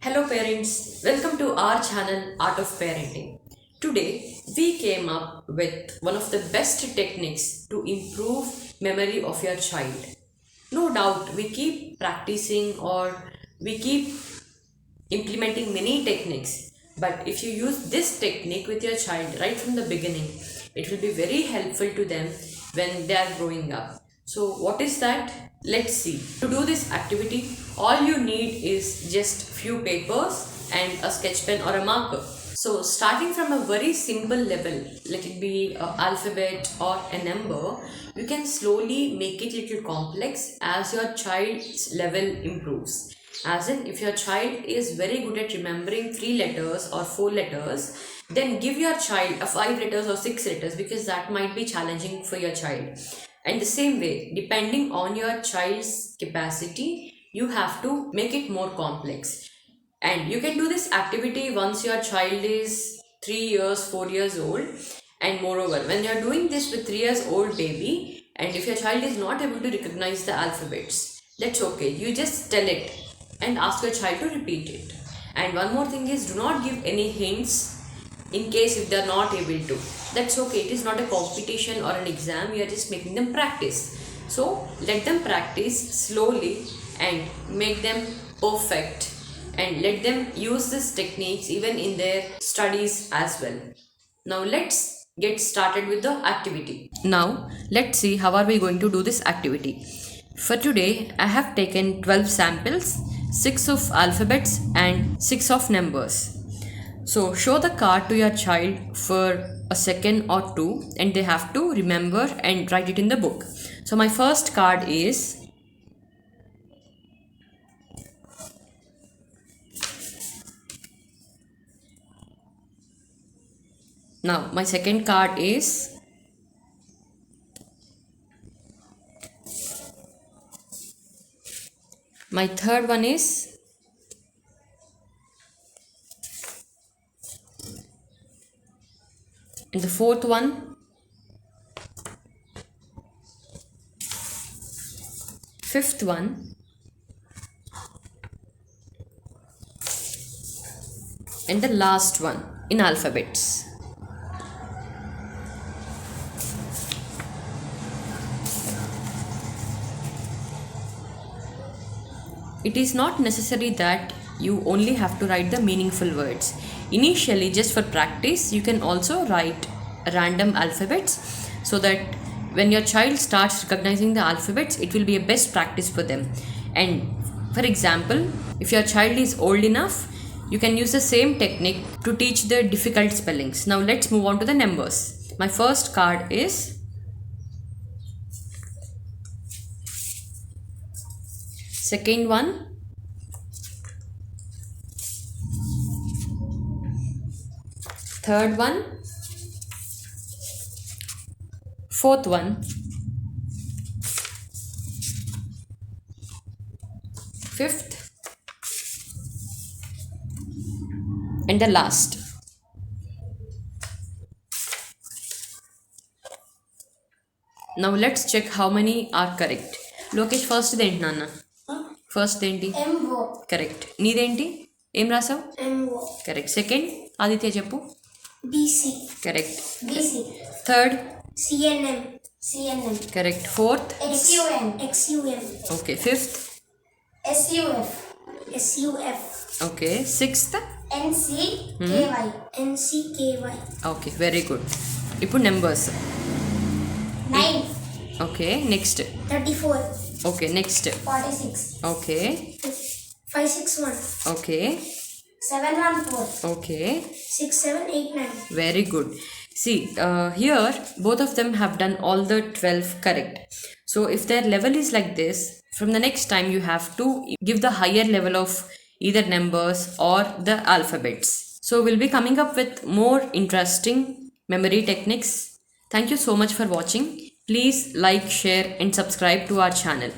Hello parents, welcome to our channel Art of Parenting. Today we came up with one of the best techniques to improve memory of your child. No doubt we keep practicing or we keep implementing many techniques, but if you use this technique with your child right from the beginning, it will be very helpful to them when they are growing up. So what is that? Let's see. To do this activity, all you need is just few papers and a sketch pen or a marker. So starting from a very simple level, let it be an alphabet or a number, you can slowly make it little complex as your child's level improves. As in, if your child is very good at remembering 3 letters or 4 letters, then give your child a 5 letters or 6 letters because that might be challenging for your child. And the same way, depending on your child's capacity, you have to make it more complex. And you can do this activity once your child is 3 years, 4 years old. And moreover, when you are doing this with 3 years old baby, and if your child is not able to recognize the alphabets, that's okay. You just tell it and ask your child to repeat it. And one more thing is, do not give any hints in case if they are not able to. That's okay. It is not a competition or an exam. You are just making them practice. So let them practice slowly and make them perfect, and let them use these techniques even in their studies as well. Now let's get started with the activity. Now let's see how are we going to do this activity. For today, I have taken 12 samples, 6 of alphabets and 6 of numbers. So show the card to your child for a second or two and they have to remember and write it in the book. So my first card is now my second card is my third one is and the fourth one, fifth one, and the last one in alphabets. It is not necessary that you only have to write the meaningful words. Initially, just for practice, you can also write random alphabets so that when your child starts recognizing the alphabets, it will be a best practice for them. And for example, if your child is old enough, you can use the same technique to teach the difficult spellings. Now let's move on to the numbers. My first card is second one, third one, fourth one, fifth, and the last. Now let's check how many are correct. Lokesh, first ఏంటి నాన్న? First ఏంటి? Correct. నీదేంటి? ఏం రాసావు? Correct. Second Aditya చెప్పు. BC. Correct. Third CNM. Correct. Fourth XUM. Okay. Fifth SUF. Okay. Sixth NCKY. Okay, very good. ఇప్పుడు numbers. 9. Okay, next. 34. Okay, next. 46. Okay. 561. Okay. 714. Okay. 6789. Very good. See, here both of them have done all the 12 correct. So if their level is like this, from the next time you have to give the higher level of either numbers or the alphabets. So we'll be coming up with more interesting memory techniques. Thank you so much for watching. Please like, share and subscribe to our channel.